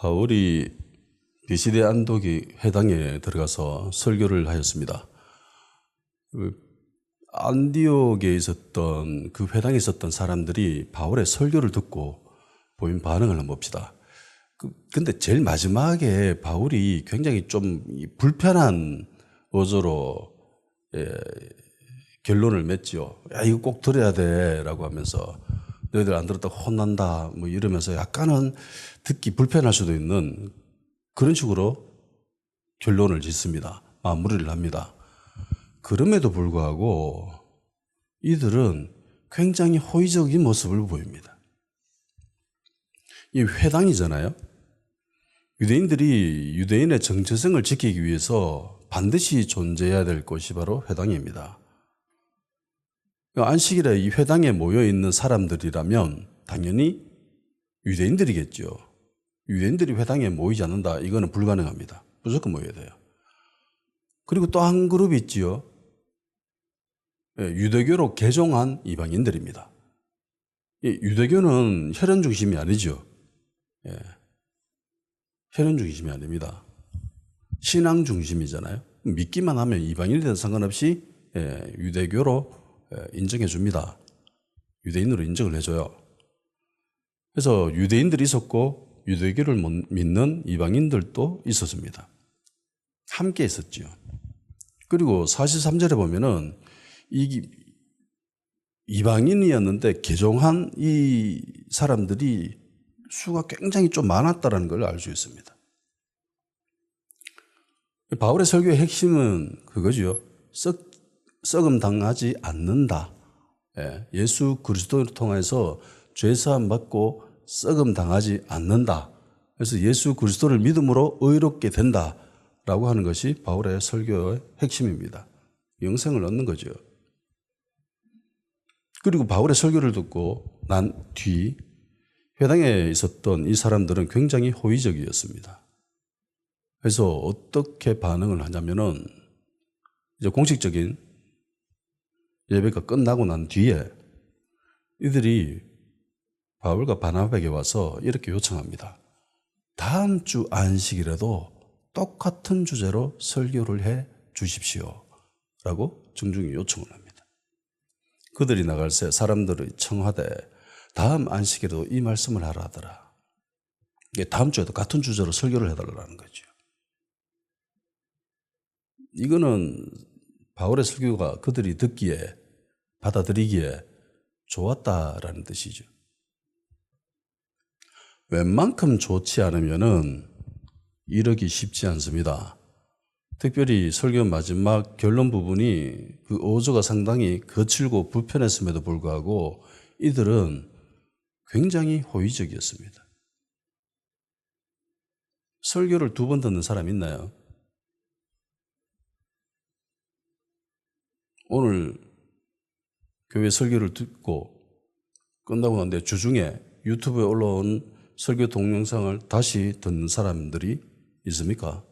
바울이 비시대 안독이 회당에 들어가서 설교를 하였습니다. 안디옥에 있었던 그 회당에 있었던 사람들이 바울의 설교를 듣고 보인 반응을 한번 봅시다. 근데 제일 마지막에 바울이 굉장히 좀 불편한 어조로 결론을 맺죠. 야, 이거 꼭 들어야 돼 라고 하면서 너희들 안 들었다고 혼난다 뭐 이러면서 약간은 듣기 불편할 수도 있는 그런 식으로 결론을 짓습니다. 마무리를 합니다. 그럼에도 불구하고 이들은 굉장히 호의적인 모습을 보입니다. 이 회당이잖아요. 유대인들이 유대인의 정체성을 지키기 위해서 반드시 존재해야 될 곳이 바로 회당입니다. 안식일에 이 회당에 모여 있는 사람들이라면 당연히 유대인들이겠죠. 유대인들이 회당에 모이지 않는다. 이거는 불가능합니다. 무조건 모여야 돼요. 그리고 또 한 그룹이 있지요. 유대교로 개종한 이방인들입니다. 유대교는 혈연 중심이 아니죠. 혈연 중심이 아닙니다. 신앙 중심이잖아요. 믿기만 하면 이방인에 상관없이 유대교로 인정해 줍니다. 유대인으로 인정을 해줘요. 그래서 유대인들이 있었고 유대교를 못 믿는 이방인들도 있었습니다. 함께 있었죠. 그리고 43절에 보면은 이방인이었는데 개종한 이 사람들이 수가 굉장히 좀 많았다는 걸 알 수 있습니다. 바울의 설교의 핵심은 그거죠. 썩음 당하지 않는다. 예수 그리스도를 통해서 죄사함 받고 썩음 당하지 않는다. 그래서 예수 그리스도를 믿음으로 의롭게 된다라고 하는 것이 바울의 설교의 핵심입니다. 영생을 얻는 거죠. 그리고 바울의 설교를 듣고 난 뒤 회당에 있었던 이 사람들은 굉장히 호의적이었습니다. 그래서 어떻게 반응을 하냐면은 이제 공식적인 예배가 끝나고 난 뒤에 이들이 바울과 바나바에게 와서 이렇게 요청합니다. 다음 주 안식일에도 똑같은 주제로 설교를 해 주십시오. 라고 정중히 요청을 합니다. 그들이 나갈 새 사람들의 청하되 다음 안식일에도 이 말씀을 하라 하더라. 다음 주에도 같은 주제로 설교를 해달라는 거죠. 이거는 바울의 설교가 그들이 듣기에 받아들이기에 좋았다라는 뜻이죠. 웬만큼 좋지 않으면은 이러기 쉽지 않습니다. 특별히 설교 마지막 결론 부분이 그 어조가 상당히 거칠고 불편했음에도 불구하고 이들은 굉장히 호의적이었습니다. 설교를 2번 듣는 사람 있나요? 오늘 교회 설교를 듣고 끝나고 난데 주중에 유튜브에 올라온 설교 동영상을 다시 듣는 사람들이 있습니까?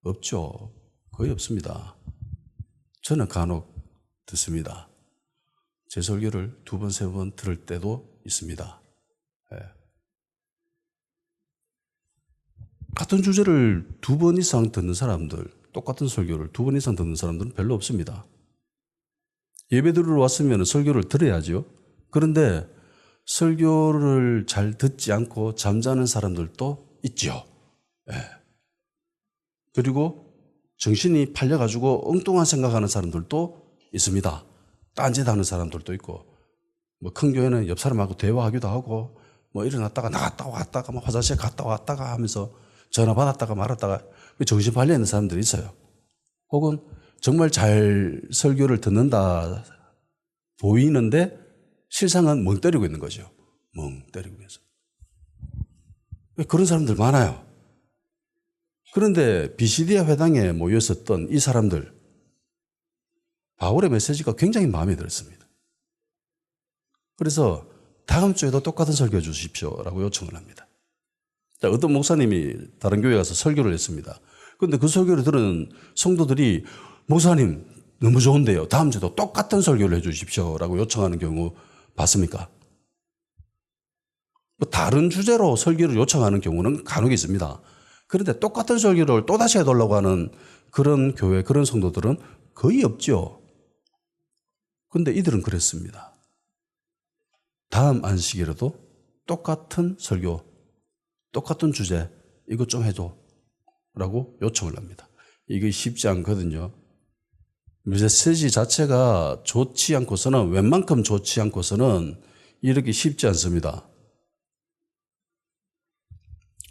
없죠. 거의 없습니다. 저는 간혹 듣습니다. 제 설교를 2번, 3번 들을 때도 있습니다. 같은 주제를 2번 이상 듣는 사람들, 똑같은 설교를 2번 이상 듣는 사람들은 별로 없습니다. 예배 들으러 왔으면 설교를 들어야죠. 그런데 설교를 잘 듣지 않고 잠자는 사람들도 있죠. 그리고 정신이 팔려가지고 엉뚱한 생각하는 사람들도 있습니다. 딴짓하는 사람들도 있고, 뭐 큰 교회는 옆 사람하고 대화하기도 하고, 뭐 일어났다가 나갔다 왔다가, 뭐 화장실 갔다 왔다가 하면서 전화 받았다가 말았다가 정신 팔려 있는 사람들이 있어요. 혹은 정말 잘 설교를 듣는다 보이는데 실상은 멍 때리고 있는 거죠. 멍 때리고 있어요. 그런 사람들 많아요. 그런데 비시디아 회당에 모였었던 이 사람들, 바울의 메시지가 굉장히 마음에 들었습니다. 그래서 다음 주에도 똑같은 설교 주십시오라고 요청을 합니다. 자, 어떤 목사님이 다른 교회 가서 설교를 했습니다. 그런데 그 설교를 들은 성도들이 목사님 너무 좋은데요. 다음 주에도 똑같은 설교를 해 주십시오라고 요청하는 경우 봤습니까? 뭐 다른 주제로 설교를 요청하는 경우는 간혹 있습니다. 그런데 똑같은 설교를 또다시 해달라고 하는 그런 교회, 그런 성도들은 거의 없죠. 근데 이들은 그랬습니다. 다음 안식일에도 똑같은 설교, 똑같은 주제, 이것 좀 해줘 라고 요청을 합니다. 이게 쉽지 않거든요. 메시지 자체가 좋지 않고서는, 웬만큼 좋지 않고서는 이렇게 쉽지 않습니다.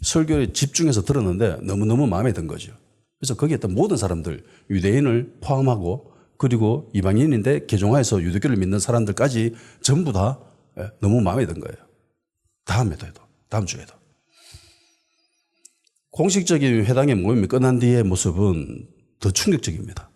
설교에 집중해서 들었는데 너무너무 마음에 든 거죠. 그래서 거기에 있던 모든 사람들, 유대인을 포함하고 그리고 이방인인데 개종하여서 유대교를 믿는 사람들까지 전부 다 너무 마음에 든 거예요. 다음에도 해도, 다음 주에도. 공식적인 회당의 모임이 끝난 뒤의 모습은 더 충격적입니다.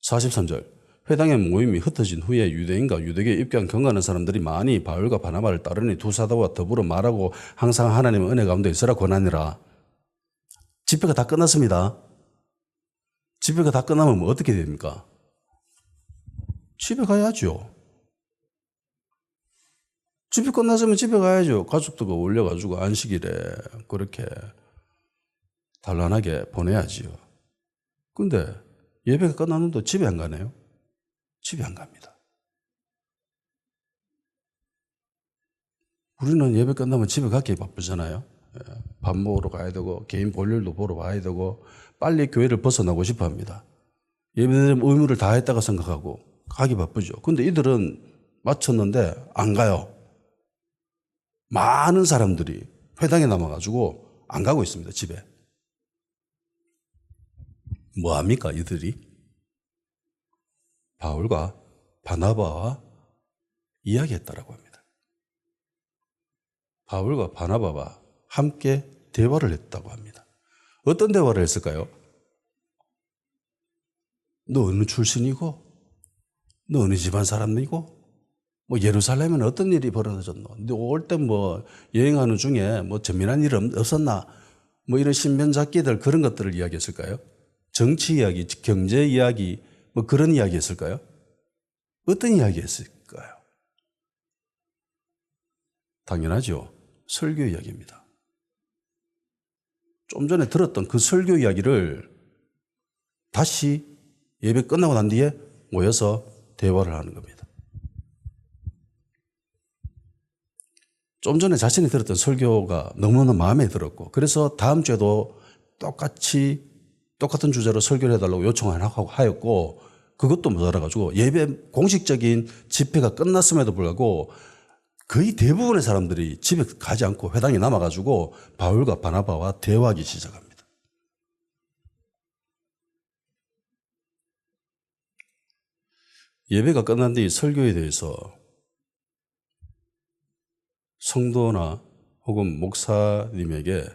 43절, 회당의 모임이 흩어진 후에 유대인과 유대교에 입교한 경건한 사람들이 많이 바울과 바나바를 따르니 두 사도와 더불어 말하고 항상 하나님의 은혜 가운데 있으라 권하니라. 집회가 다 끝났습니다. 집회가 다 끝나면 뭐 어떻게 됩니까? 집에 가야죠. 집회 끝났으면 집에 가야죠. 가족들과 올려가지고 안식일에 그렇게 단란하게 보내야지요. 근데 예배가 끝났는데 집에 안 가네요? 집에 안 갑니다. 우리는 예배 끝나면 집에 가기 바쁘잖아요. 밥 먹으러 가야 되고 개인 볼일도 보러 와야 되고 빨리 교회를 벗어나고 싶어 합니다. 예배드리는 의무를 다 했다고 생각하고 가기 바쁘죠. 근데 이들은 마쳤는데 안 가요. 많은 사람들이 회당에 남아가지고 안 가고 있습니다. 집에. 뭐 합니까 이들이? 바울과 바나바와 이야기했다라고 합니다. 바울과 바나바와 함께 대화를 했다고 합니다. 어떤 대화를 했을까요? 너 어느 출신이고? 너 어느 집안 사람이고? 뭐 예루살렘에는 어떤 일이 벌어졌노? 너 올 때 뭐 여행하는 중에 뭐 재미난 일 없었나? 뭐 이런 신변잡기들 그런 것들을 이야기했을까요? 정치 이야기, 경제 이야기 뭐 그런 이야기 했을까요? 어떤 이야기 했을까요? 당연하죠. 설교 이야기입니다. 좀 전에 들었던 그 설교 이야기를 다시 예배 끝나고 난 뒤에 모여서 대화를 하는 겁니다. 좀 전에 자신이 들었던 설교가 너무나 마음에 들었고 그래서 다음 주에도 똑같은 주제로 설교를 해달라고 요청을 하였고 그것도 못 알아가지고 예배 공식적인 집회가 끝났음에도 불구하고 거의 대부분의 사람들이 집에 가지 않고 회당에 남아가지고 바울과 바나바와 대화하기 시작합니다. 예배가 끝난 뒤 설교에 대해서 성도나 혹은 목사님에게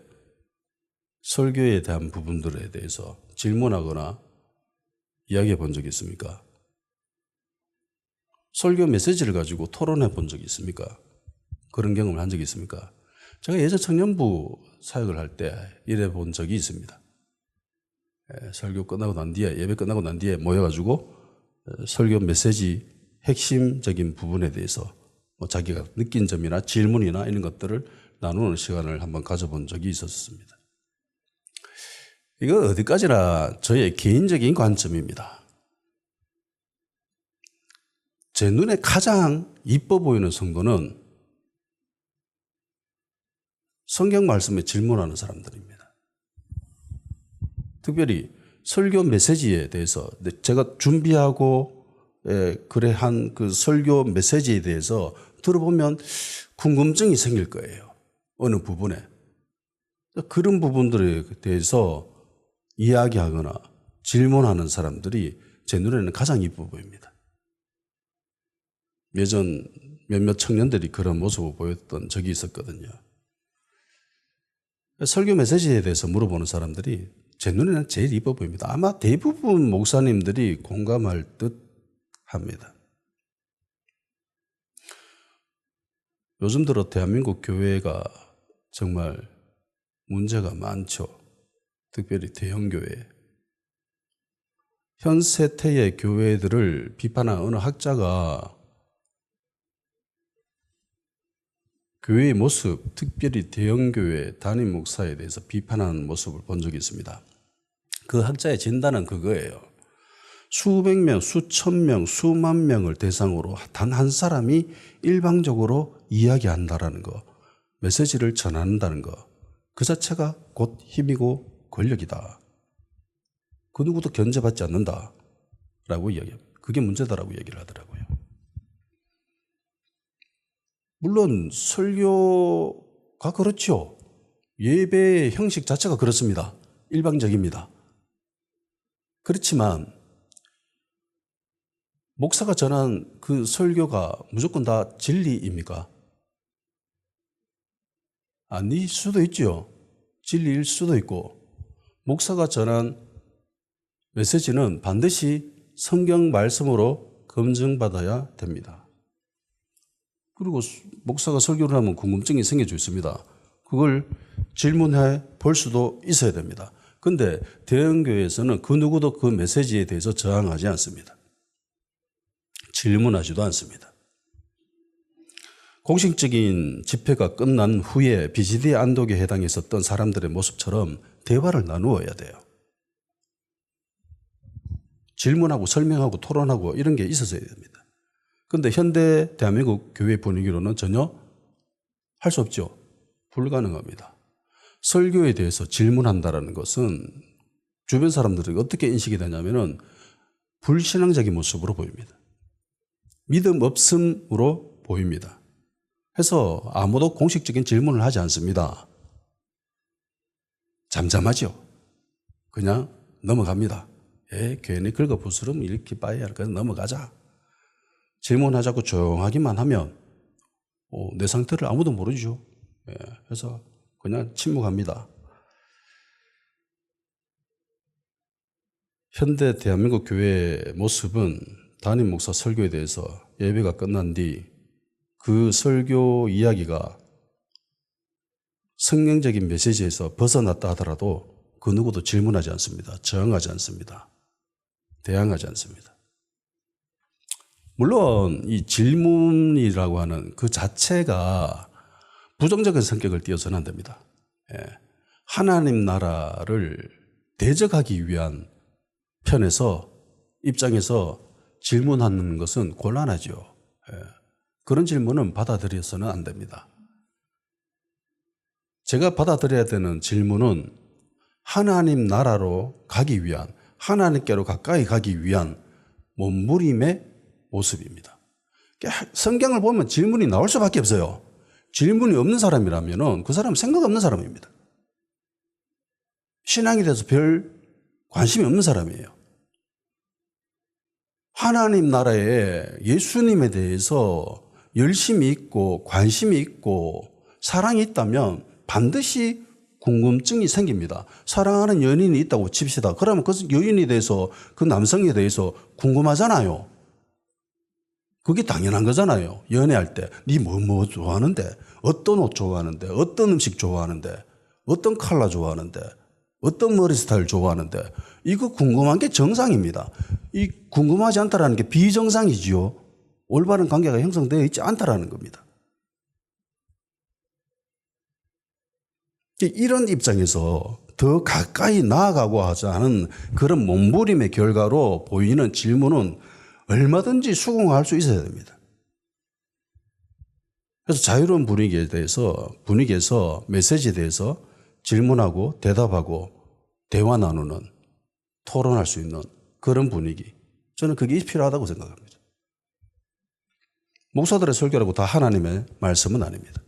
설교에 대한 부분들에 대해서 질문하거나 이야기해 본 적이 있습니까? 설교 메시지를 가지고 토론해 본 적이 있습니까? 그런 경험을 한 적이 있습니까? 제가 예전 청년부 사역을 할 때 이래 본 적이 있습니다. 설교 끝나고 난 뒤에, 예배 끝나고 난 뒤에 모여가지고 설교 메시지 핵심적인 부분에 대해서 뭐 자기가 느낀 점이나 질문이나 이런 것들을 나누는 시간을 한번 가져본 적이 있었습니다. 이건 어디까지나 저의 개인적인 관점입니다. 제 눈에 가장 이뻐 보이는 성도는 성경 말씀에 질문하는 사람들입니다. 특별히 설교 메시지에 대해서 제가 준비하고 그래 한 그 설교 메시지에 대해서 들어보면 궁금증이 생길 거예요. 어느 부분에. 그런 부분들에 대해서 이야기하거나 질문하는 사람들이 제 눈에는 가장 이뻐 보입니다. 예전 몇몇 청년들이 그런 모습을 보였던 적이 있었거든요. 설교 메시지에 대해서 물어보는 사람들이 제 눈에는 제일 이뻐 보입니다. 아마 대부분 목사님들이 공감할 듯 합니다. 요즘 들어 대한민국 교회가 정말 문제가 많죠. 특별히 대형교회. 현 세태의 교회들을 비판한 어느 학자가 교회의 모습, 특별히 대형교회 담임 목사에 대해서 비판하는 모습을 본 적이 있습니다. 그 학자의 진단은 그거예요. 수백 명, 수천 명, 수만 명을 대상으로 단 한 사람이 일방적으로 이야기한다라는 거, 메시지를 전한다는 거, 그 자체가 곧 힘이고 권력이다. 그 누구도 견제받지 않는다라고 이야기합니다. 그게 문제다라고 얘기를 하더라고요. 물론 설교가 그렇죠. 예배의 형식 자체가 그렇습니다. 일방적입니다. 그렇지만 목사가 전한 그 설교가 무조건 다 진리입니까? 아닐 수도 있죠. 진리일 수도 있고, 목사가 전한 메시지는 반드시 성경 말씀으로 검증받아야 됩니다. 그리고 목사가 설교를 하면 궁금증이 생길 수 있습니다. 그걸 질문해 볼 수도 있어야 됩니다. 그런데 대형교회에서는 그 누구도 그 메시지에 대해서 저항하지 않습니다. 질문하지도 않습니다. 공식적인 집회가 끝난 후에 비지디 안독에 해당했었던 사람들의 모습처럼 대화를 나누어야 돼요. 질문하고 설명하고 토론하고 이런 게 있었어야 됩니다. 그런데 현대 대한민국 교회 분위기로는 전혀 할 수 없죠. 불가능합니다. 설교에 대해서 질문한다는 것은 주변 사람들이 어떻게 인식이 되냐면은 불신앙적인 모습으로 보입니다. 믿음 없음으로 보입니다. 해서 아무도 공식적인 질문을 하지 않습니다. 잠잠하죠. 그냥 넘어갑니다. 괜히 긁어부스럼 이렇게 봐야 할 거야. 넘어가자. 질문하자고 조용하기만 하면 내 상태를 아무도 모르죠. 그래서 그냥 침묵합니다. 현대 대한민국 교회의 모습은 담임 목사 설교에 대해서 예배가 끝난 뒤 그 설교 이야기가 성경적인 메시지에서 벗어났다 하더라도 그 누구도 질문하지 않습니다. 저항하지 않습니다. 대항하지 않습니다. 물론 이 질문이라고 하는 그 자체가 부정적인 성격을 띄어서는 안 됩니다. 하나님 나라를 대적하기 위한 입장에서 질문하는 것은 곤란하죠. 그런 질문은 받아들여서는 안 됩니다. 제가 받아들여야 되는 질문은 하나님 나라로 가기 위한, 하나님께로 가까이 가기 위한 몸부림의 모습입니다. 성경을 보면 질문이 나올 수밖에 없어요. 질문이 없는 사람이라면 그 사람은 생각 없는 사람입니다. 신앙에 대해서 별 관심이 없는 사람이에요. 하나님 나라에 예수님에 대해서 열심이 있고 관심이 있고 사랑이 있다면 반드시 궁금증이 생깁니다. 사랑하는 연인이 있다고 칩시다. 그러면 그 여인에 대해서, 그 남성에 대해서 궁금하잖아요. 그게 당연한 거잖아요. 연애할 때 네 뭐 좋아하는데, 어떤 옷 좋아하는데, 어떤 음식 좋아하는데, 어떤 컬러 좋아하는데, 어떤 머리 스타일 좋아하는데, 이거 궁금한 게 정상입니다. 이 궁금하지 않다라는 게 비정상이지요. 올바른 관계가 형성되어 있지 않다라는 겁니다. 이런 입장에서 더 가까이 나아가고 하자는 그런 몸부림의 결과로 보이는 질문은 얼마든지 수긍할 수 있어야 됩니다. 그래서 자유로운 분위기에서 메시지에 대해서 질문하고 대답하고 대화 나누는, 토론할 수 있는 그런 분위기. 저는 그게 필요하다고 생각합니다. 목사들의 설교라고 다 하나님의 말씀은 아닙니다.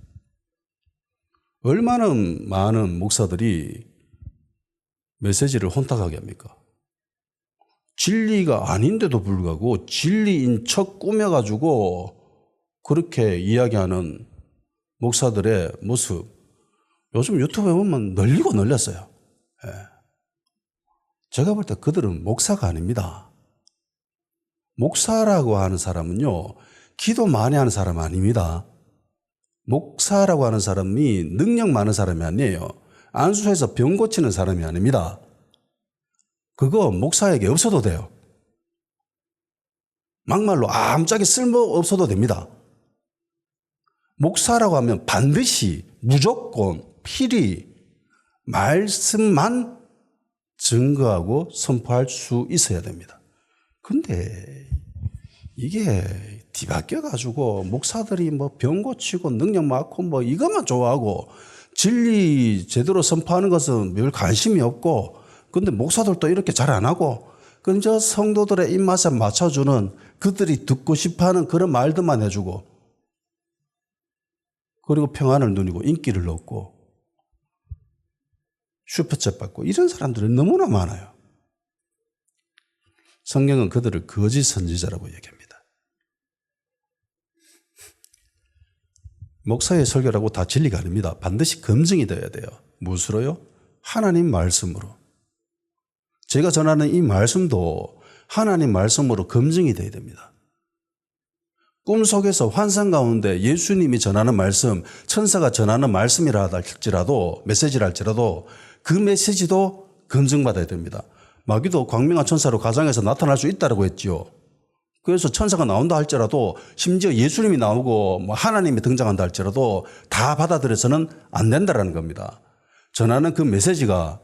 얼마나 많은 목사들이 메시지를 혼탁하게 합니까? 진리가 아닌데도 불구하고 진리인 척 꾸며가지고 그렇게 이야기하는 목사들의 모습, 요즘 유튜브에 보면 널리고 널렸어요. 제가 볼 때 그들은 목사가 아닙니다. 목사라고 하는 사람은요, 기도 많이 하는 사람 아닙니다. 목사라고 하는 사람이 능력 많은 사람이 아니에요. 안수해서 병 고치는 사람이 아닙니다. 그거 목사에게 없어도 돼요. 막말로 아무짝에 쓸모 없어도 됩니다. 목사라고 하면 반드시 무조건 필히 말씀만 증거하고 선포할 수 있어야 됩니다. 근데 이게 뒤바뀌어가지고 목사들이 뭐 병 고치고 능력 많고 뭐 이것만 좋아하고 진리 제대로 선포하는 것은 별 관심이 없고, 근데 목사들도 이렇게 잘 안 하고 그저 성도들의 입맛에 맞춰주는 그들이 듣고 싶어하는 그런 말들만 해주고, 그리고 평안을 누리고 인기를 얻고 슈퍼챗 받고 이런 사람들이 너무나 많아요. 성경은 그들을 거짓 선지자라고 얘기합니다. 목사의 설교라고 다 진리가 아닙니다. 반드시 검증이 되어야 돼요. 무엇으로요? 하나님 말씀으로. 제가 전하는 이 말씀도 하나님 말씀으로 검증이 되어야 됩니다. 꿈속에서 환상 가운데 예수님이 전하는 말씀, 천사가 전하는 말씀이라 할지라도, 메시지라 할지라도 그 메시지도 검증받아야 됩니다. 마귀도 광명한 천사로 가정에서 나타날 수 있다고 했지요. 그래서 천사가 나온다 할지라도, 심지어 예수님이 나오고 뭐 하나님이 등장한다 할지라도 다 받아들여서는 안 된다는 겁니다. 전하는 그 메시지가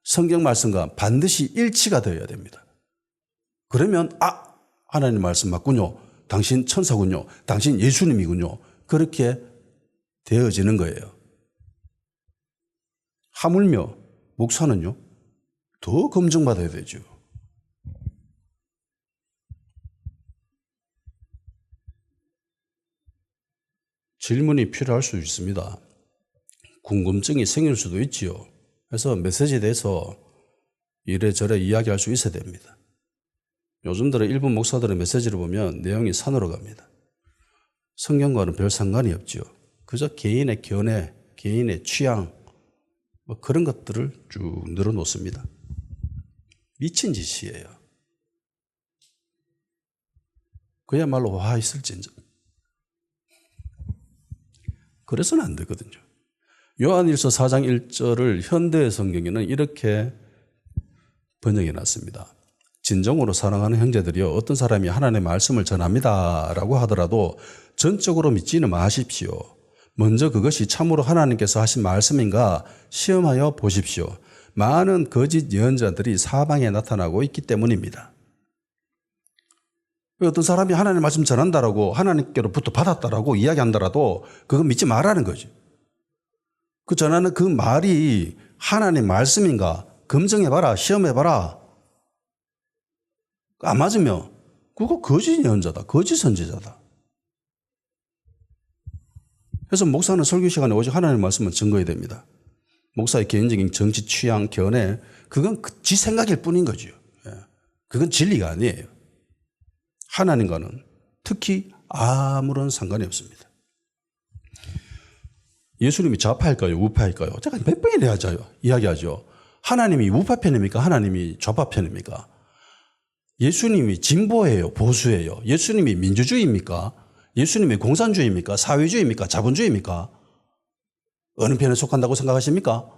성경 말씀과 반드시 일치가 되어야 됩니다. 그러면 하나님 말씀 맞군요. 당신 천사군요. 당신 예수님이군요. 그렇게 되어지는 거예요. 하물며 목사는요, 더 검증받아야 되죠. 질문이 필요할 수 있습니다. 궁금증이 생길 수도 있지요. 그래서 메시지에 대해서 이래저래 이야기할 수 있어야 됩니다. 요즘 들어 일부 목사들의 메시지를 보면 내용이 산으로 갑니다. 성경과는 별 상관이 없지요. 그저 개인의 견해, 개인의 취향, 뭐 그런 것들을 쭉 늘어놓습니다. 미친 짓이에요. 그야말로 와 있을진저. 그래서는 안 되거든요. 요한일서 4장 1절을 현대 성경에는 이렇게 번역해 놨습니다. 진정으로 사랑하는 형제들이여, 어떤 사람이 하나님의 말씀을 전합니다 라고 하더라도 전적으로 믿지는 마십시오. 먼저 그것이 참으로 하나님께서 하신 말씀인가 시험하여 보십시오. 많은 거짓 예언자들이 사방에 나타나고 있기 때문입니다. 어떤 사람이 하나님의 말씀 전한다라고, 하나님께로부터 받았다라고 이야기한다라도 그건 믿지 말라는 거죠. 그 전하는 그 말이 하나님의 말씀인가 검증해봐라, 시험해봐라. 안 맞으면 그거 거짓 예언자다, 거짓 선지자다. 그래서 목사는 설교 시간에 오직 하나님의 말씀을 증거해야 됩니다. 목사의 개인적인 정치 취향, 견해, 그건 지 생각일 뿐인 거죠. 그건 진리가 아니에요. 하나님과는 특히 아무런 상관이 없습니다. 예수님이 좌파일까요? 우파일까요? 제가 몇 번이나 이야기하죠. 하나님이 우파편입니까? 하나님이 좌파편입니까? 예수님이 진보예요? 보수예요? 예수님이 민주주의입니까? 예수님이 공산주의입니까? 사회주의입니까? 자본주의입니까? 어느 편에 속한다고 생각하십니까?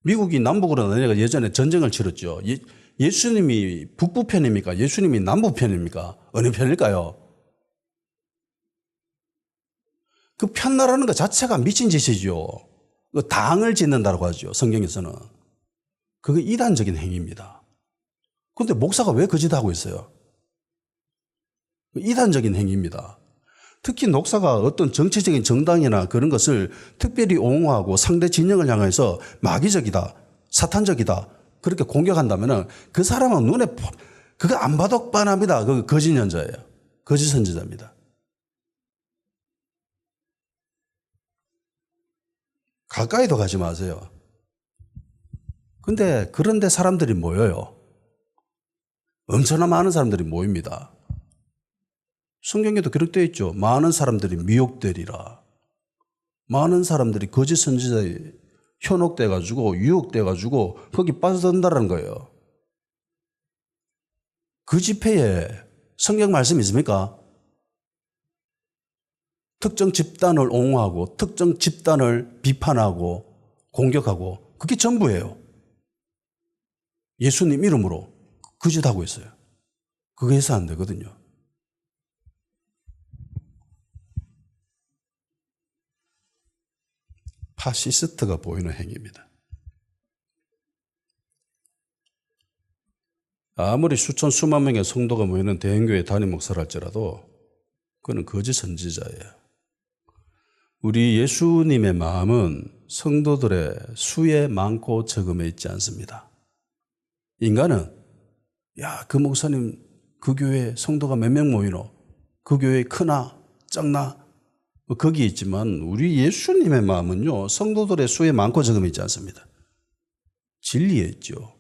미국이 남북으로 나뉘어서 예전에 전쟁을 치렀죠. 예수님이 북부편입니까? 예수님이 남부편입니까? 어느 편일까요? 그 편나라는 것 자체가 미친 짓이죠. 그 당을 짓는다고 하죠. 성경에서는. 그게 이단적인 행위입니다. 그런데 목사가 왜 그 짓 하고 있어요? 이단적인 행위입니다. 특히 목사가 어떤 정치적인 정당이나 그런 것을 특별히 옹호하고 상대 진영을 향해서 마귀적이다, 사탄적이다 그렇게 공격한다면 그 사람은 눈에 그거 안 봐도 뻔합니다. 그 거짓 연자예요. 거짓 선지자입니다. 가까이도 가지 마세요. 근데 그런데 사람들이 모여요. 엄청나 많은 사람들이 모입니다. 성경에도 그렇게 되어 있죠. 많은 사람들이 미혹되리라. 많은 사람들이 거짓 선지자에 현혹돼가지고 유혹돼가지고 거기 빠져든다는 거예요. 그 집회에 성경 말씀이 있습니까? 특정 집단을 옹호하고 특정 집단을 비판하고 공격하고 그게 전부예요. 예수님 이름으로 그 짓 하고 있어요. 그거 해서 안 되거든요. 파시스트가 보이는 행위입니다. 아무리 수천 수만 명의 성도가 모이는 대형교회 담임 목사랄지라도 그는 거짓 선지자예요. 우리 예수님의 마음은 성도들의 수에 많고 적음에 있지 않습니다. 인간은 그 목사님 그 교회 성도가 몇 명 모이노? 그 교회 크나 작나? 거기에 있지만 우리 예수님의 마음은요, 성도들의 수에 많고 적음에 있지 않습니다. 진리에 있죠.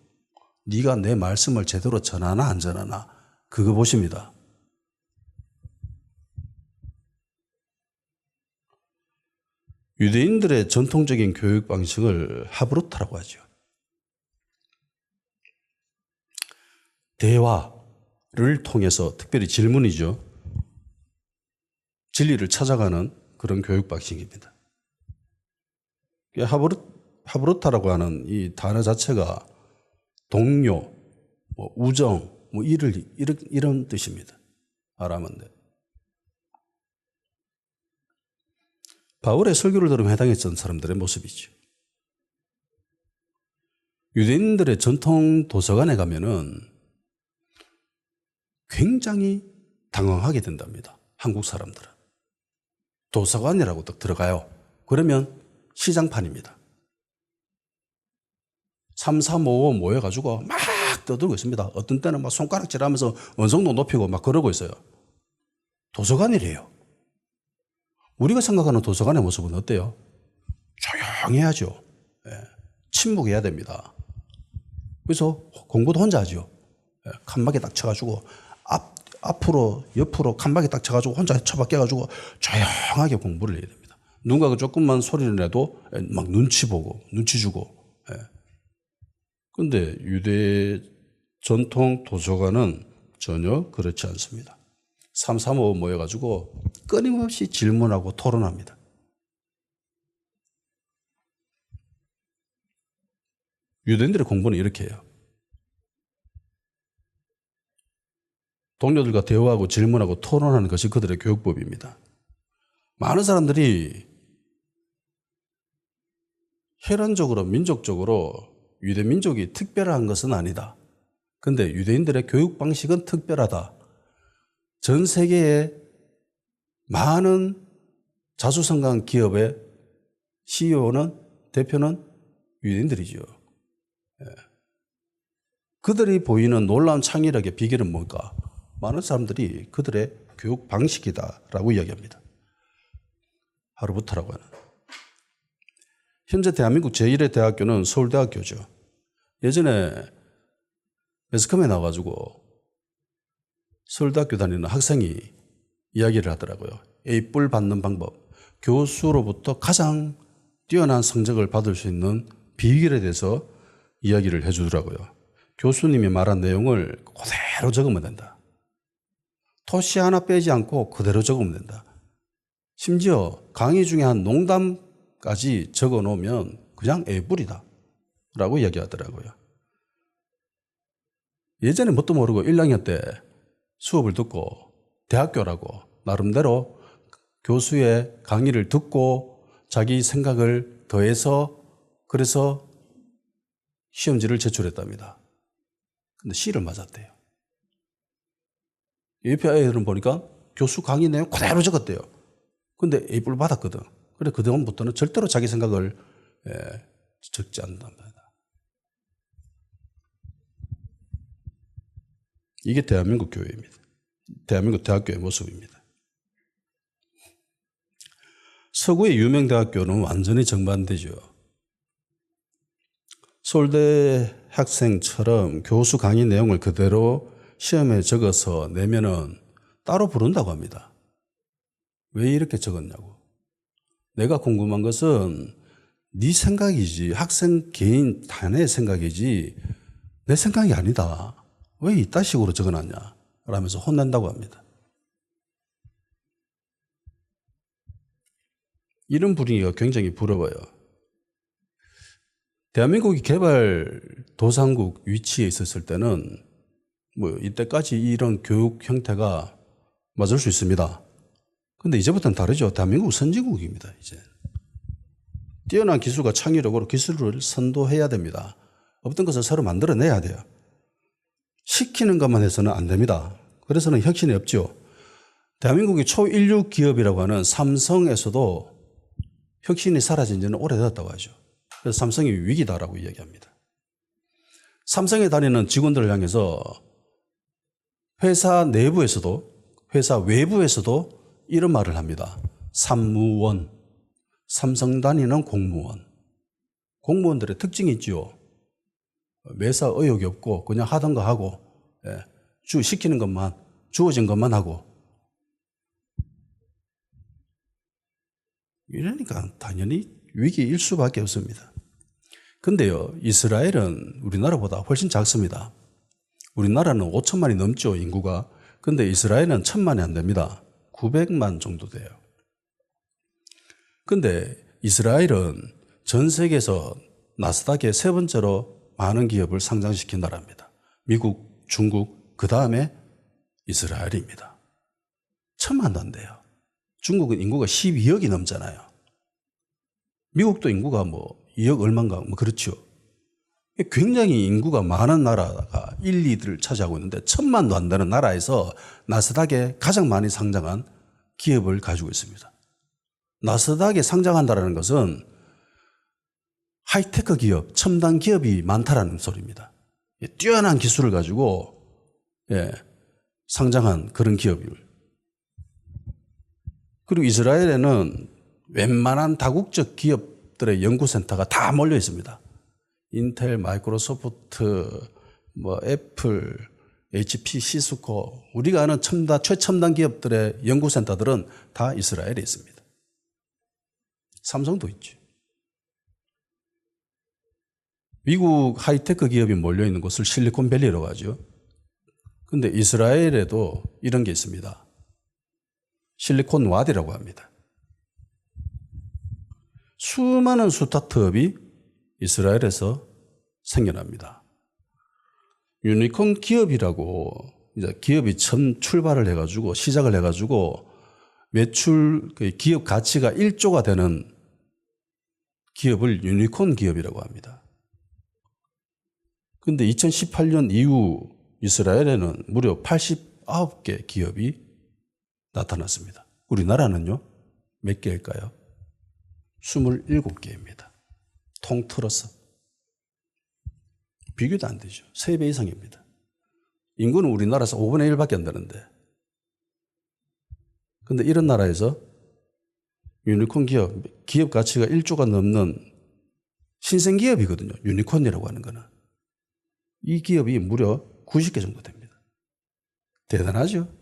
네가 내 말씀을 제대로 전하나 안 전하나 그거 보십니다. 유대인들의 전통적인 교육 방식을 하브루타라고 하죠. 대화를 통해서, 특별히 질문이죠, 진리를 찾아가는 그런 교육 방식입니다. 하브루타라고 하는 이 단어 자체가 동료, 우정, 이런 뜻입니다. 아람어인데. 바울의 설교를 들으면 해당했던 사람들의 모습이죠. 유대인들의 전통 도서관에 가면은 굉장히 당황하게 된답니다. 한국 사람들은. 도서관이라고 딱 들어가요. 그러면 시장판입니다. 3, 4, 5 모여가지고 막 떠들고 있습니다. 어떤 때는 막 손가락질하면서 언성도 높이고 막 그러고 있어요. 도서관이래요. 우리가 생각하는 도서관의 모습은 어때요? 조용해야죠. 침묵해야 됩니다. 그래서 공부도 혼자 하죠. 칸막이 딱 쳐가지고 앞으로 옆으로 칸막이 딱 쳐가지고 혼자 처박혀가지고 조용하게 공부를 해야 됩니다. 누군가 조금만 소리를 내도 막 눈치 보고 눈치 주고. 그런데 유대 전통 도서관은 전혀 그렇지 않습니다. 3, 3, 5 모여가지고 끊임없이 질문하고 토론합니다. 유대인들의 공부는 이렇게 해요. 동료들과 대화하고 질문하고 토론하는 것이 그들의 교육법입니다. 많은 사람들이 혈연적으로 민족적으로 유대 민족이 특별한 것은 아니다. 그런데 유대인들의 교육 방식은 특별하다. 전 세계의 많은 자수성가한 기업의 CEO는, 대표는 유대인들이죠. 그들이 보이는 놀라운 창의력의 비결은 뭘까? 많은 사람들이 그들의 교육 방식이다라고 이야기합니다. 하루부터라고 하는. 현재 대한민국 제1의 대학교는 서울대학교죠. 예전에 매스컴에 나와가지고 서울대학교 다니는 학생이 이야기를 하더라고요. A+ 받는 방법, 교수로부터 가장 뛰어난 성적을 받을 수 있는 비결에 대해서 이야기를 해주더라고요. 교수님이 말한 내용을 그대로 적으면 된다. 토시 하나 빼지 않고 그대로 적으면 된다. 심지어 강의 중에 한 농담까지 적어놓으면 그냥 A+이다 라고 이야기하더라고요. 예전에 뭣도 모르고 1학년 때 수업을 듣고 대학교라고 나름대로 교수의 강의를 듣고 자기 생각을 더해서 그래서 시험지를 제출했답니다. 근데 C를 맞았대요. 옆에 아이들은 보니까 교수 강의 내용 그대로 적었대요. 근데 A+ 받았거든. 그래, 그다음부터는 절대로 자기 생각을 적지 않는답니다. 이게 대한민국 교회입니다. 대한민국 대학교의 모습입니다. 서구의 유명 대학교는 완전히 정반대죠. 서울대 학생처럼 교수 강의 내용을 그대로 시험에 적어서 내면은 따로 부른다고 합니다. 왜 이렇게 적었냐고. 내가 궁금한 것은 네 생각이지, 학생 개인 단의 생각이지 내 생각이 아니다. 왜 이딴 식으로 적어놨냐 라면서 혼낸다고 합니다. 이런 분위기가 굉장히 부러워요. 대한민국이 개발도상국 위치에 있었을 때는 이때까지 이런 교육 형태가 맞을 수 있습니다. 근데 이제부터는 다르죠. 대한민국 선진국입니다, 이제. 뛰어난 기술과 창의력으로 기술을 선도해야 됩니다. 어떤 것을 서로 만들어내야 돼요. 시키는 것만 해서는 안 됩니다. 그래서는 혁신이 없죠. 대한민국의 초인류 기업이라고 하는 삼성에서도 혁신이 사라진 지는 오래됐다고 하죠. 그래서 삼성이 위기다라고 이야기합니다. 삼성에 다니는 직원들을 향해서 회사 내부에서도 회사 외부에서도 이런 말을 합니다. 삼무원, 삼성 다니는 공무원. 공무원들의 특징이 있죠. 매사 의욕이 없고 그냥 하던 거 하고 시키는 것만 주어진 것만 하고 이러니까 당연히 위기일 수밖에 없습니다. 근데요, 이스라엘은 우리나라보다 훨씬 작습니다. 우리나라는 5천만이 넘죠, 인구가. 근데 이스라엘은 1,000만이 안 됩니다. 900만 정도 돼요. 근데 이스라엘은 전 세계에서 나스닥에 세 번째로 많은 기업을 상장시킨 나라입니다. 미국, 중국, 그 다음에 이스라엘입니다. 1,000만도 안 돼요. 중국은 인구가 12억이 넘잖아요. 미국도 인구가 2억 얼마인가 그렇죠. 굉장히 인구가 많은 나라가 1, 2위를 차지하고 있는데 1,000만도 안 되는 나라에서 나스닥에 가장 많이 상장한 기업을 가지고 있습니다. 나스닥에 상장한다는 것은 하이테크 기업, 첨단 기업이 많다라는 소리입니다. 뛰어난 기술을 가지고 상장한 그런 기업을. 그리고 이스라엘에는 웬만한 다국적 기업들의 연구센터가 다 몰려 있습니다. 인텔, 마이크로소프트, 애플, HP, 시스코, 우리가 아는 최첨단 기업들의 연구센터들은 다 이스라엘에 있습니다. 삼성도 있죠. 미국 하이테크 기업이 몰려 있는 곳을 실리콘밸리라고 하죠. 그런데 이스라엘에도 이런 게 있습니다. 실리콘 와디라고 합니다. 수많은 스타트업이 이스라엘에서 생겨납니다. 유니콘 기업이라고 이제 기업이 처음 출발을 해가지고 시작을 해가지고 매출 기업 가치가 1조가 되는 기업을 유니콘 기업이라고 합니다. 그런데 2018년 이후 이스라엘에는 무려 89개 기업이 나타났습니다. 우리나라는요? 몇 개일까요? 27개입니다. 통틀어서. 비교도 안 되죠. 3배 이상입니다. 인구는 우리나라에서 5분의 1밖에 안 되는데. 근데 이런 나라에서 유니콘 기업 가치가 1조가 넘는 신생 기업이거든요. 유니콘이라고 하는 거는. 이 기업이 무려 90개 정도 됩니다. 대단하죠?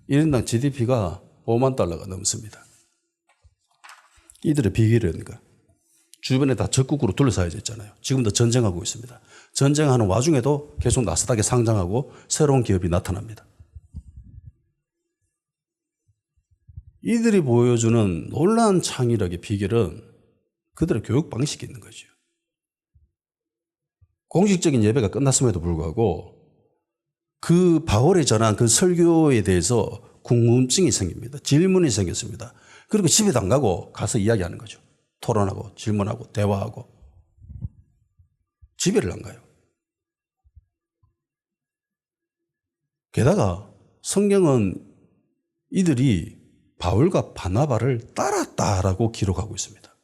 1인당 GDP가 5만 달러가 넘습니다. 이들의 비결은 주변에 다 적국으로 둘러싸여져 있잖아요. 지금도 전쟁하고 있습니다. 전쟁하는 와중에도 계속 나스닥에 상장하고 새로운 기업이 나타납니다. 이들이 보여주는 놀라운 창의력의 비결은 그들의 교육 방식이 있는 거죠. 공식적인 예배가 끝났음에도 불구하고 그 바울이 전한 그 설교에 대해서 궁금증이 생깁니다. 질문이 생겼습니다. 그리고 집에도 안 가고 가서 이야기하는 거죠. 토론하고 질문하고 대화하고. 집에를 안 가요. 게다가 성경은 이들이 바울과 바나바를 따랐다라고 기록하고 있습니다.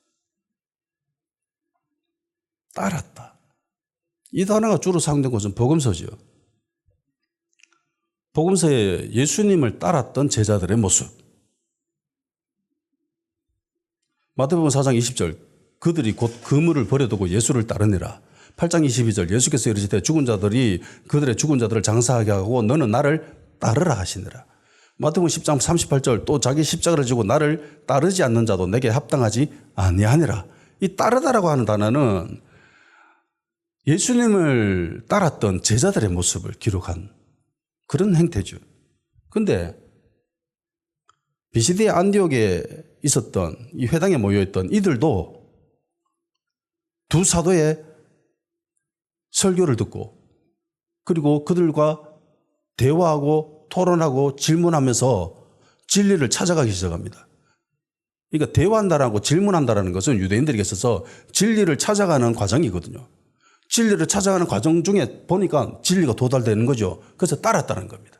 따랐다. 이 단어가 주로 사용된 것은 복음서죠. 복음서에 예수님을 따랐던 제자들의 모습. 마태복음 4장 20절 그들이 곧 그물을 버려두고 예수를 따르니라. 8장 22절 예수께서 이르시되 죽은 자들이 그들의 죽은 자들을 장사하게 하고 너는 나를 따르라 하시니라. 마태복음 10장 38절 또 자기 십자가를 지고 나를 따르지 않는 자도 내게 합당하지 아니하니라. 이 따르다라고 하는 단어는 예수님을 따랐던 제자들의 모습을 기록한 그런 행태죠. 그런데 비시디아 안디옥에 있었던 이 회당에 모여있던 이들도 두 사도의 설교를 듣고 그리고 그들과 대화하고 토론하고 질문하면서 진리를 찾아가기 시작합니다. 그러니까 대화한다라고 질문한다라는 것은 유대인들에게 있어서 진리를 찾아가는 과정이거든요. 진리를 찾아가는 과정 중에 보니까 진리가 도달되는 거죠. 그래서 따랐다는 겁니다.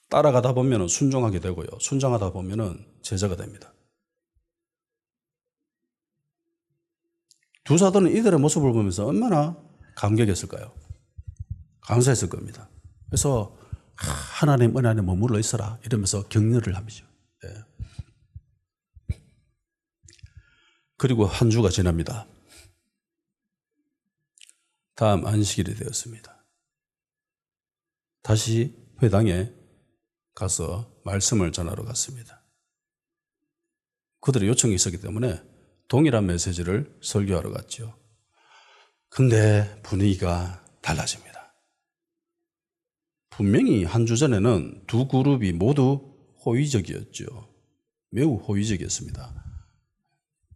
따라가다 보면 순종하게 되고요. 순종하다 보면 제자가 됩니다. 두 사도는 이들의 모습을 보면서 얼마나 감격했을까요? 감사했을 겁니다. 그래서 하나님 은혜 안에 머물러 있어라 이러면서 격려를 합니다. 네. 그리고 한 주가 지납니다. 다음 안식일이 되었습니다. 다시 회당에 가서 말씀을 전하러 갔습니다. 그들의 요청이 있었기 때문에 동일한 메시지를 설교하러 갔죠. 근데 분위기가 달라집니다. 분명히 한 주 전에는 두 그룹이 모두 호의적이었죠. 매우 호의적이었습니다.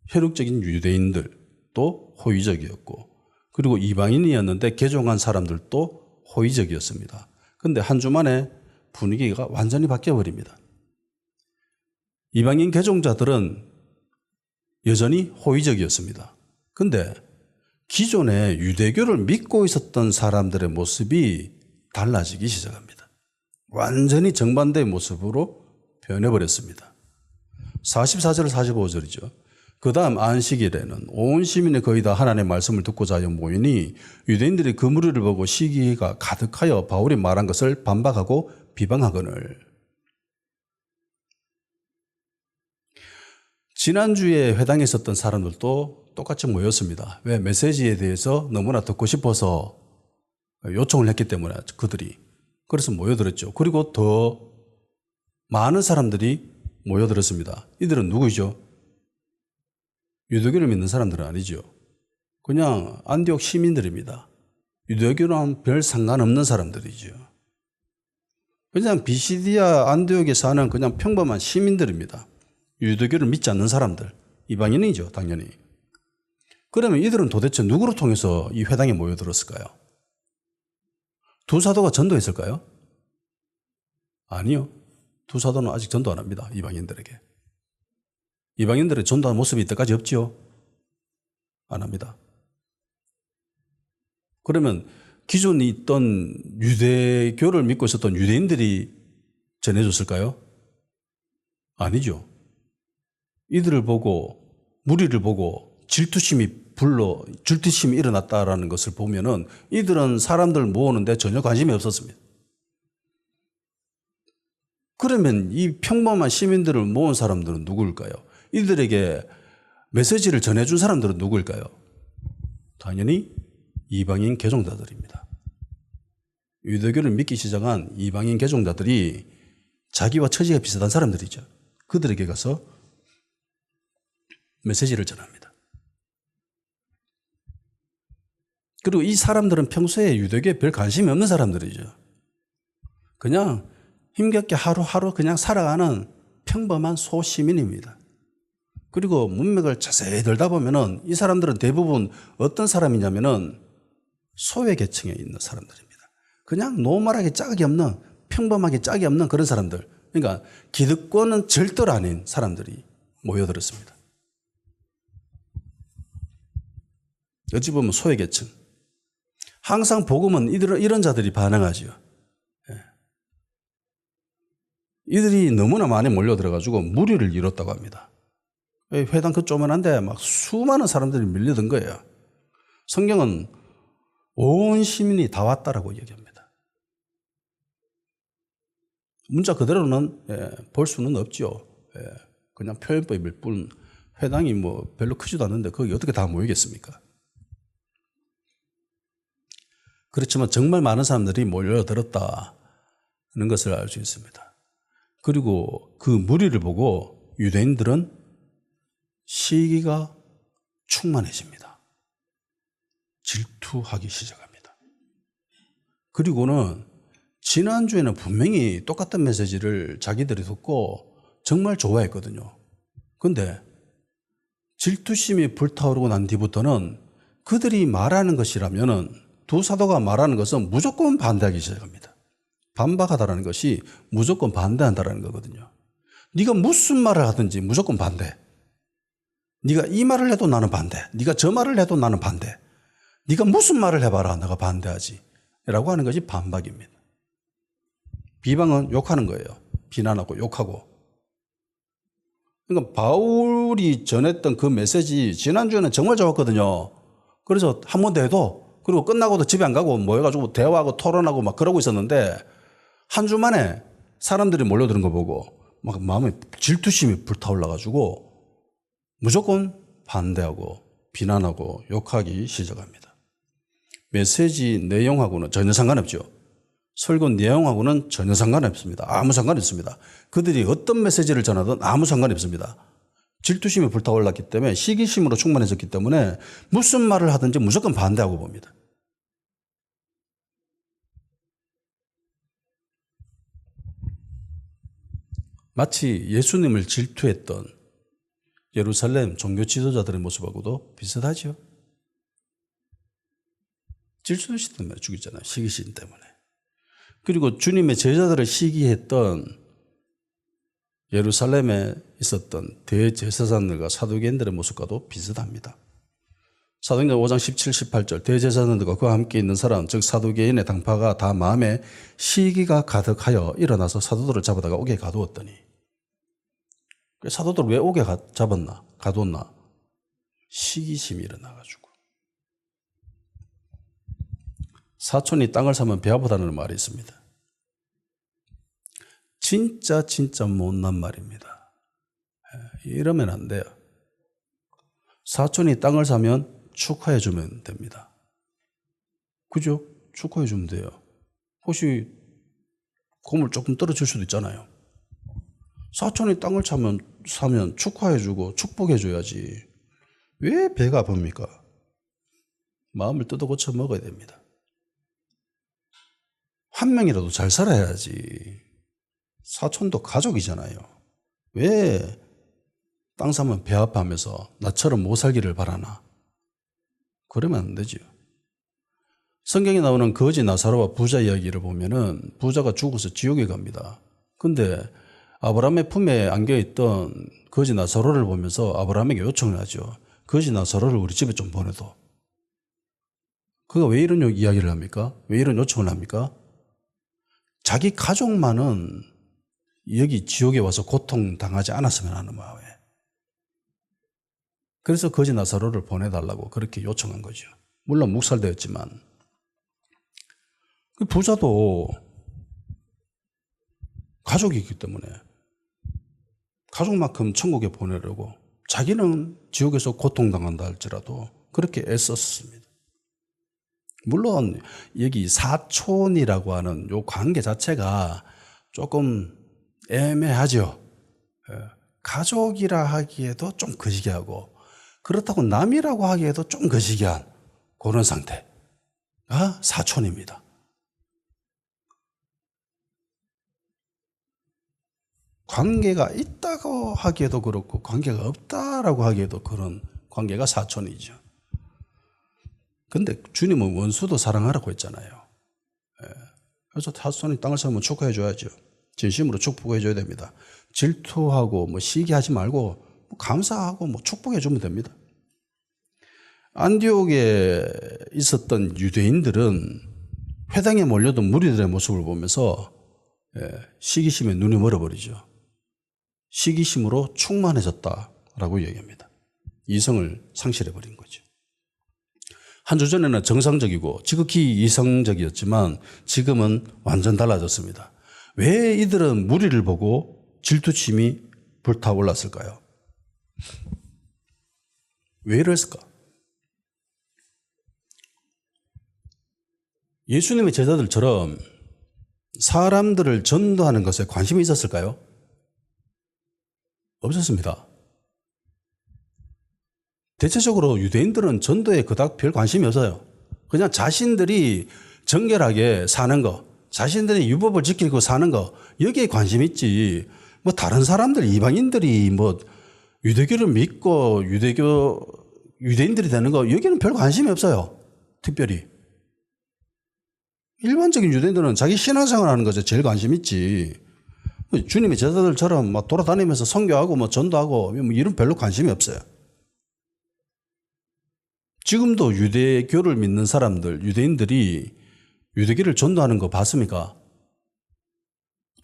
혈육적인 유대인들도 호의적이었고 그리고 이방인이었는데 개종한 사람들도 호의적이었습니다. 그런데 한 주 만에 분위기가 완전히 바뀌어버립니다. 이방인 개종자들은 여전히 호의적이었습니다. 그런데 기존에 유대교를 믿고 있었던 사람들의 모습이 달라지기 시작합니다. 완전히 정반대의 모습으로 변해버렸습니다. 44절 45절이죠. 그 다음 안식일에는 온 시민이 거의 다 하나님의 말씀을 듣고자 하여 모이니 유대인들이 그 무리를 보고 시기가 가득하여 바울이 말한 것을 반박하고 비방하거늘. 지난주에 회당에 있었던 사람들도 똑같이 모였습니다. 왜? 메시지에 대해서 너무나 듣고 싶어서 요청을 했기 때문에 그들이. 그래서 모여들었죠. 그리고 더 많은 사람들이 모여들었습니다. 이들은 누구죠? 유대교를 믿는 사람들은 아니죠. 그냥 안디옥 시민들입니다. 유대교랑 별 상관없는 사람들이죠. 그냥 비시디아 안디옥에 사는 그냥 평범한 시민들입니다. 유대교를 믿지 않는 사람들, 이방인이죠, 당연히. 그러면 이들은 도대체 누구를 통해서 이 회당에 모여들었을까요? 두 사도가 전도했을까요? 아니요. 두 사도는 아직 전도 안 합니다, 이방인들에게. 이방인들의 전도하는 모습이 이때까지 없지요? 안 합니다. 그러면 기존에 있던 유대교를 믿고 있었던 유대인들이 전해줬을까요? 아니죠. 이들을 보고 무리를 보고 질투심이 일어났다라는 것을 보면은 이들은 사람들 모으는데 전혀 관심이 없었습니다. 그러면 이 평범한 시민들을 모은 사람들은 누구일까요? 이들에게 메시지를 전해준 사람들은 누구일까요? 당연히 이방인 개종자들입니다. 유대교를 믿기 시작한 이방인 개종자들이 자기와 처지가 비슷한 사람들이죠. 그들에게 가서 메시지를 전합니다. 그리고 이 사람들은 평소에 유대교에 별 관심이 없는 사람들이죠. 그냥 힘겹게 하루하루 그냥 살아가는 평범한 소시민입니다. 그리고 문맥을 자세히 들다 보면은 이 사람들은 대부분 어떤 사람이냐면은 소외 계층에 있는 사람들입니다. 그냥 노멀하게 짝이 없는, 평범하게 짝이 없는 그런 사람들. 그러니까 기득권은 절대로 아닌 사람들이 모여들었습니다. 어찌 보면 소외 계층. 항상 복음은 이런 자들이 반응하죠. 이들이 너무나 많이 몰려들어가지고 무리를 이뤘다고 합니다. 회당 그 조그만한데 막 수많은 사람들이 밀려든 거예요. 성경은 온 시민이 다 왔다라고 얘기합니다. 문자 그대로는 볼 수는 없죠. 그냥 표현법일 뿐 회당이 뭐 별로 크지도 않는데 거기 어떻게 다 모이겠습니까? 그렇지만 정말 많은 사람들이 몰려들었다는 것을 알 수 있습니다. 그리고 그 무리를 보고 유대인들은 시기가 충만해집니다. 질투하기 시작합니다. 그리고는 지난주에는 분명히 똑같은 메시지를 자기들이 듣고 정말 좋아했거든요. 그런데 질투심이 불타오르고 난 뒤부터는 그들이 말하는 것이라면은 두 사도가 말하는 것은 무조건 반대하기 시작합니다. 반박하다라는 것이 무조건 반대한다라는 거거든요. 네가 무슨 말을 하든지 무조건 반대. 네가 이 말을 해도 나는 반대. 네가 저 말을 해도 나는 반대. 네가 무슨 말을 해봐라. 내가 반대하지. 라고 하는 것이 반박입니다. 비방은 욕하는 거예요. 비난하고 욕하고. 그러니까 바울이 전했던 그 메시지 지난주에는 정말 좋았거든요. 그래서 한 번 더 해도 그리고 끝나고도 집에 안 가고 모여가지고 대화하고 토론하고 막 그러고 있었는데 한 주 만에 사람들이 몰려드는 거 보고 막 마음에 질투심이 불타올라가지고 무조건 반대하고 비난하고 욕하기 시작합니다. 메시지 내용하고는 전혀 상관없죠. 설교 내용하고는 전혀 상관이 없습니다. 아무 상관이 없습니다. 그들이 어떤 메시지를 전하든 아무 상관이 없습니다. 질투심이 불타올랐기 때문에 시기심으로 충만해졌기 때문에 무슨 말을 하든지 무조건 반대하고 봅니다. 마치 예수님을 질투했던 예루살렘 종교 지도자들의 모습하고도 비슷하죠. 질투심 때문에 죽였잖아요. 시기심 때문에. 그리고 주님의 제자들을 시기했던 예루살렘에 있었던 대제사장들과 사두개인들의 모습과도 비슷합니다. 사도행전 5장 17, 18절 대제사장들과 그와 함께 있는 사람 즉 사두개인의 당파가 다 마음에 시기가 가득하여 일어나서 사도들을 잡아다가 옥에 가두었더니 사도들을 왜 옥에 가두었나? 시기심이 일어나가지고. 사촌이 땅을 사면 배 아프다는 말이 있습니다. 진짜 못난 말입니다. 이러면 안 돼요. 사촌이 땅을 사면 축하해 주면 됩니다. 그죠? 축하해 주면 돼요. 혹시 건물 조금 떨어질 수도 있잖아요. 사촌이 땅을 사면 축하해 주고 축복해 줘야지. 왜 배가 아픕니까? 마음을 뜯어 고쳐 먹어야 됩니다. 한 명이라도 잘 살아야지. 사촌도 가족이잖아요. 왜 땅 사면 배 아파하면서 나처럼 못 살기를 바라나? 그러면 안 되죠. 성경에 나오는 거지 나사로와 부자 이야기를 보면은 부자가 죽어서 지옥에 갑니다. 근데 아브라함의 품에 안겨있던 거지 나사로를 보면서 아브라함에게 요청을 하죠. 거지 나사로를 우리 집에 좀 보내도. 그가 왜 이런 이야기를 합니까? 왜 이런 요청을 합니까? 자기 가족만은 여기 지옥에 와서 고통당하지 않았으면 하는 마음에. 그래서 거지 나사로를 보내달라고 그렇게 요청한 거죠. 물론 묵살되었지만. 그 부자도 가족이 있기 때문에 가족만큼 천국에 보내려고 자기는 지옥에서 고통당한다 할지라도 그렇게 애썼습니다. 물론 여기 사촌이라고 하는 요 관계 자체가 조금 애매하죠. 가족이라 하기에도 좀 거시기하고 그렇다고 남이라고 하기에도 좀 거시기한 그런 상태가 사촌입니다. 관계가 있다고 하기에도 그렇고 관계가 없다라고 하기에도 그런 관계가 사촌이죠. 근데 주님은 원수도 사랑하라고 했잖아요. 그래서 사촌이 땅을 사면 축하해 줘야죠. 진심으로 축복해 줘야 됩니다. 질투하고 시기하지 말고 감사하고 축복해 주면 됩니다. 안디옥에 있었던 유대인들은 회당에 몰려든 무리들의 모습을 보면서 시기심에 눈이 멀어버리죠. 시기심으로 충만해졌다라고 얘기합니다. 이성을 상실해버린 거죠. 한 주 전에는 정상적이고 지극히 이성적이었지만 지금은 완전 달라졌습니다. 왜 이들은 무리를 보고 질투심이 불타올랐을까요? 왜 이랬을까? 예수님의 제자들처럼 사람들을 전도하는 것에 관심이 있었을까요? 없었습니다. 대체적으로 유대인들은 전도에 그닥 별 관심이 없어요. 그냥 자신들이 정결하게 사는 거, 자신들이 유법을 지키고 사는 거, 여기에 관심 있지. 다른 사람들, 이방인들이 유대교를 믿고 유대인들이 되는 거, 여기는 별 관심이 없어요. 특별히. 일반적인 유대인들은 자기 신앙생활 하는 것에 제일 관심 있지. 주님의 제자들처럼 막 돌아다니면서 선교하고 뭐 전도하고 뭐 이런 별로 관심이 없어요. 지금도 유대교를 믿는 사람들, 유대인들이 유대교를 전도하는 거 봤습니까?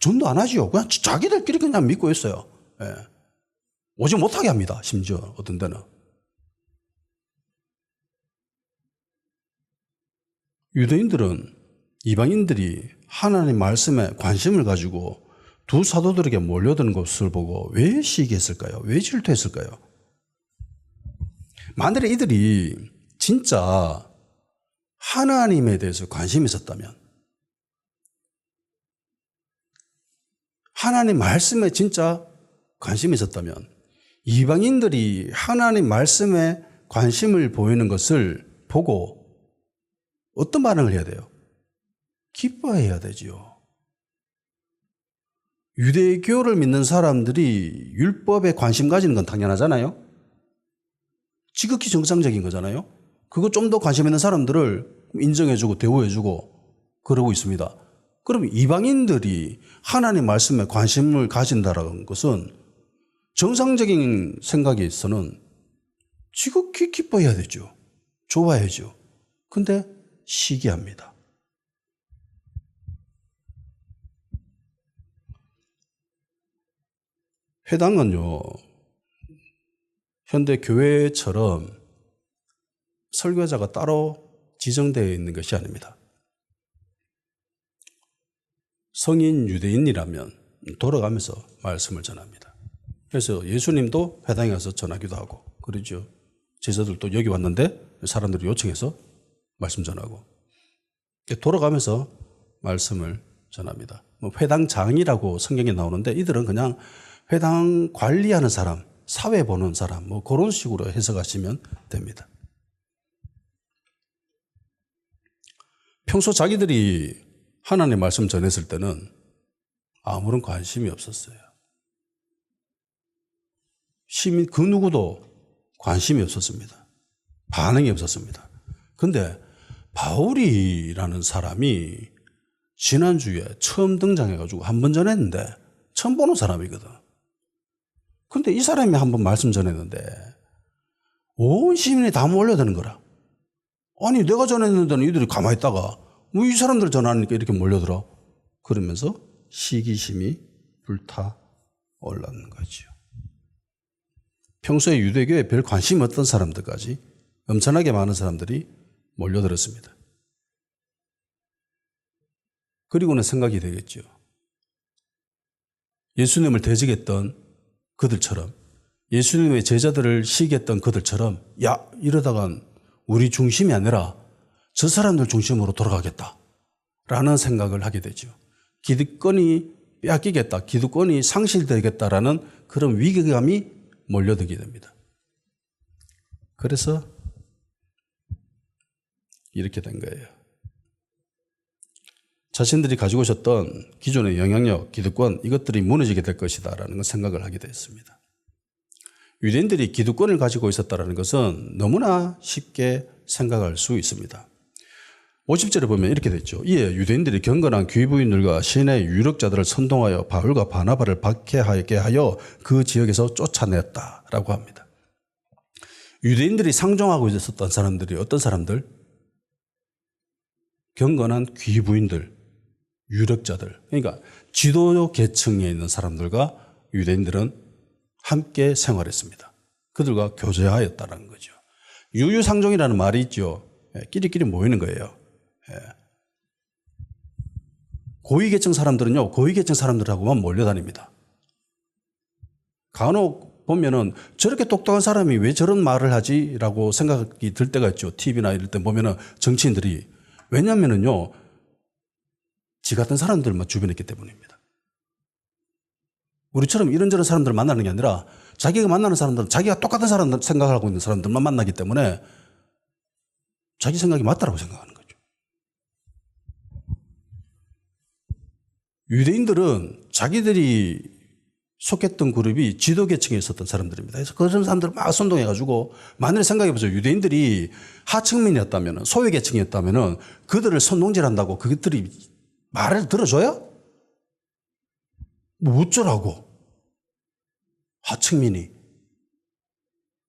전도 안 하지요. 그냥 자기들끼리 그냥 믿고 있어요. 예. 오직 못하게 합니다. 심지어 어떤 데는. 유대인들은 이방인들이 하나님 말씀에 관심을 가지고 두 사도들에게 몰려드는 것을 보고 왜 시기했을까요? 왜 질투했을까요? 만일에 이들이 진짜 하나님에 대해서 관심이 있었다면, 하나님 말씀에 진짜 관심이 있었다면, 이방인들이 하나님 말씀에 관심을 보이는 것을 보고 어떤 반응을 해야 돼요? 기뻐해야 되지요. 유대교를 믿는 사람들이 율법에 관심 가지는 건 당연하잖아요. 지극히 정상적인 거잖아요. 그거 좀 더 관심 있는 사람들을 인정해주고 대우해주고 그러고 있습니다. 그럼 이방인들이 하나님 말씀에 관심을 가진다는 것은 정상적인 생각에서는 지극히 기뻐해야 되죠. 좋아야죠. 근데 시기합니다. 회당은요, 현대 교회처럼 설교자가 따로 지정되어 있는 것이 아닙니다. 성인 유대인이라면 돌아가면서 말씀을 전합니다. 그래서 예수님도 회당에 가서 전하기도 하고 그러죠. 제자들도 여기 왔는데 사람들이 요청해서 말씀 전하고 돌아가면서 말씀을 전합니다. 뭐 회당장이라고 성경에 나오는데 이들은 그냥 회당 관리하는 사람, 사회 보는 사람 뭐 그런 식으로 해석하시면 됩니다. 평소 자기들이 하나님의 말씀 전했을 때는 아무런 관심이 없었어요. 시민 그 누구도 관심이 없었습니다. 반응이 없었습니다. 근데 바울이라는 사람이 지난주에 처음 등장해가지고 한 번 전했는데 처음 보는 사람이거든. 근데 이 사람이 한 번 말씀 전했는데 온 시민이 다 몰려드는 거라. 아니 내가 전했는데는 이들이 가만히 있다가 뭐 이 사람들 전하니까 이렇게 몰려들어. 그러면서 시기심이 불타 올랐는 거죠. 평소에 유대교에 별 관심 없던 사람들까지 엄청나게 많은 사람들이 몰려들었습니다. 그리고는 생각이 되겠죠. 예수님을 대적했던 그들처럼, 예수님의 제자들을 시기했던 그들처럼, 야, 이러다간 우리 중심이 아니라 저 사람들 중심으로 돌아가겠다 라는 생각을 하게 되죠. 기득권이 빼앗기겠다, 기득권이 상실되겠다라는 그런 위기감이 몰려들게 됩니다. 그래서 이렇게 된 거예요. 자신들이 가지고 있었던 기존의 영향력, 기득권 이것들이 무너지게 될 것이다 라는 생각을 하게 됐습니다. 유대인들이 기득권을 가지고 있었다는 것은 너무나 쉽게 생각할 수 있습니다. 50절에 보면 이렇게 됐죠. 이에 유대인들이 경건한 귀부인들과 시내 유력자들을 선동하여 바울과 바나바를 박해하게 하여 그 지역에서 쫓아냈다라고 합니다. 유대인들이 상종하고 있었던 사람들이 어떤 사람들? 경건한 귀부인들, 유력자들. 그러니까 지도 계층에 있는 사람들과 유대인들은 함께 생활했습니다. 그들과 교제하였다는 거죠. 유유상종이라는 말이 있죠. 끼리끼리 모이는 거예요. 고위계층 사람들은요, 고위계층 사람들하고만 몰려다닙니다. 간혹 보면은 저렇게 똑똑한 사람이 왜 저런 말을 하지? 라고 생각이 들 때가 있죠. TV나 이럴 때 보면은 정치인들이. 왜냐면은요, 지 같은 사람들만 주변에 있기 때문입니다. 우리처럼 이런저런 사람들을 만나는 게 아니라 자기가 만나는 사람들은 자기가 똑같은 사람들 생각을 하고 있는 사람들만 만나기 때문에 자기 생각이 맞다라고 생각하는 거죠. 유대인들은 자기들이 속했던 그룹이 지도계층에 있었던 사람들입니다. 그래서 그런 사람들을 막 선동해가지고 만일 생각해보세요. 유대인들이 하층민이었다면, 소외계층이었다면 그들을 선동질한다고 그들이 말을 들어줘요? 뭐 어쩌라고? 하층민이.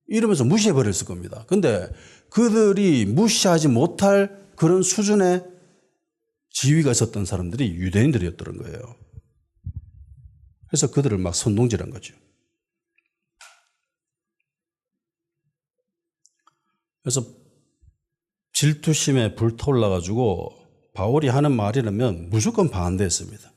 이러면서 무시해버렸을 겁니다. 근데 그들이 무시하지 못할 그런 수준의 지위가 있었던 사람들이 유대인들이었던 거예요. 그래서 그들을 막 선동질한 거죠. 그래서 질투심에 불타올라가지고 바울이 하는 말이라면 무조건 반대했습니다.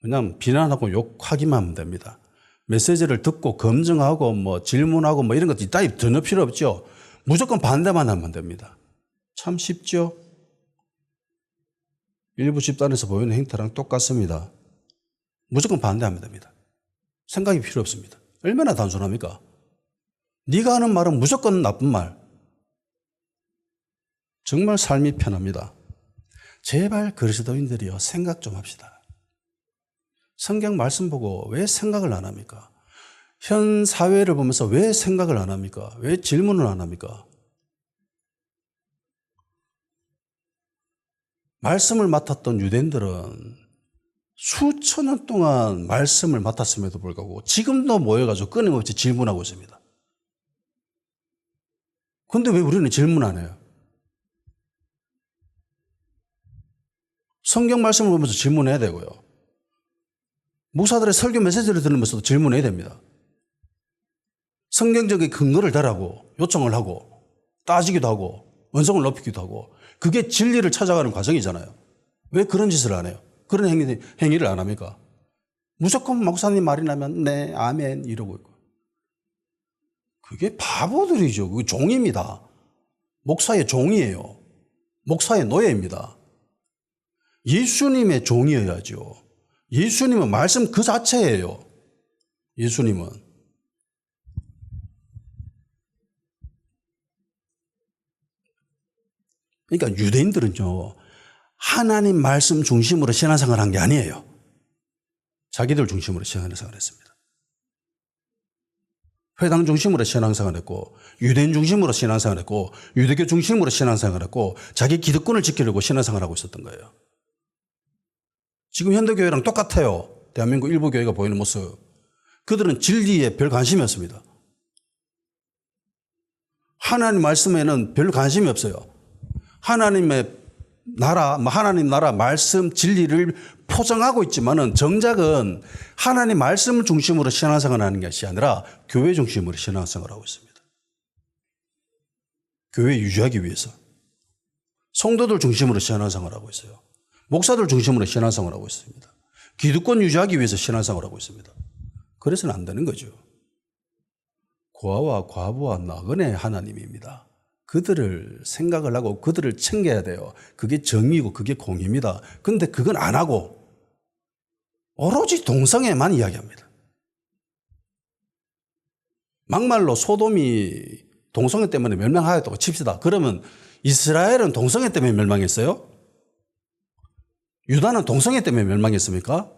그냥 비난하고 욕하기만 하면 됩니다. 메시지를 듣고 검증하고 뭐 질문하고 뭐 이런 것 이따위 전혀 필요 없죠. 무조건 반대만 하면 됩니다. 참 쉽죠? 일부 집단에서 보이는 행태랑 똑같습니다. 무조건 반대하면 됩니다. 생각이 필요 없습니다. 얼마나 단순합니까? 네가 하는 말은 무조건 나쁜 말. 정말 삶이 편합니다. 제발 그리스도인들이요, 생각 좀 합시다. 성경 말씀 보고 왜 생각을 안 합니까? 현 사회를 보면서 왜 생각을 안 합니까? 왜 질문을 안 합니까? 말씀을 맡았던 유대인들은 수천 년 동안 말씀을 맡았음에도 불구하고 지금도 모여가지고 끊임없이 질문하고 있습니다. 그런데 왜 우리는 질문 안 해요? 성경 말씀을 보면서 질문해야 되고요. 목사들의 설교 메시지를 들으면서도 질문해야 됩니다. 성경적인 근거를 대라고 요청을 하고 따지기도 하고 언성을 높이기도 하고 그게 진리를 찾아가는 과정이잖아요. 왜 그런 짓을 안 해요? 그런 행위를 안 합니까? 무조건 목사님 말이 나면 네, 아멘 이러고 있고. 그게 바보들이죠. 그게 종입니다. 목사의 종이에요. 목사의 노예입니다. 예수님의 종이어야죠. 예수님은 말씀 그 자체예요. 예수님은. 그러니까 유대인들은요, 하나님 말씀 중심으로 신앙생활을 한 게 아니에요. 자기들 중심으로 신앙생활을 했습니다. 회당 중심으로 신앙생활을 했고, 유대인 중심으로 신앙생활을 했고, 유대교 중심으로 신앙생활을 했고, 자기 기득권을 지키려고 신앙생활을 하고 있었던 거예요. 지금 현대교회랑 똑같아요. 대한민국 일부 교회가 보이는 모습. 그들은 진리에 별 관심이 없습니다. 하나님 말씀에는 별 관심이 없어요. 하나님의 나라, 하나님 나라 말씀 진리를 포장하고 있지만은 정작은 하나님 말씀을 중심으로 신앙생활을 하는 것이 아니라 교회 중심으로 신앙생활을 하고 있습니다. 교회 유지하기 위해서. 성도들 중심으로 신앙생활을 하고 있어요. 목사들 중심으로 신앙생활을 하고 있습니다. 기득권 유지하기 위해서 신앙생활을 하고 있습니다. 그래서는 안 되는 거죠. 고아와 과부와 나그네 하나님입니다. 그들을 생각을 하고 그들을 챙겨야 돼요. 그게 정의고 그게 공의입니다. 그런데 그건 안 하고 오로지 동성애만 이야기합니다. 막말로 소돔이 동성애 때문에 멸망하였다고 칩시다. 그러면 이스라엘은 동성애 때문에 멸망했어요? 유다는 동성애 때문에 멸망했습니까?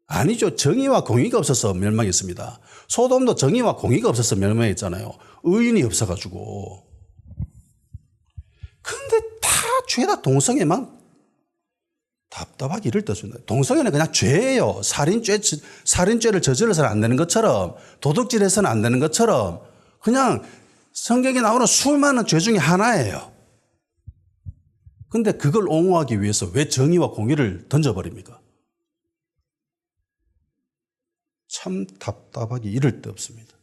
아니죠. 정의와 공의가 없어서 멸망했습니다. 소돔도 정의와 공의가 없어서 멸망했잖아요. 의인이 없어가지고. 근데 다 죄다 동성애만 답답하게 이를 떴습니다. 동성애는 그냥 죄예요. 살인죄를 저질러서는 안 되는 것처럼, 도둑질해서는 안 되는 것처럼, 그냥 성경에 나오는 수많은 죄 중에 하나예요. 근데 그걸 옹호하기 위해서 왜 정의와 공의를 던져버립니까? 참 답답하기 이를 데 없습니다.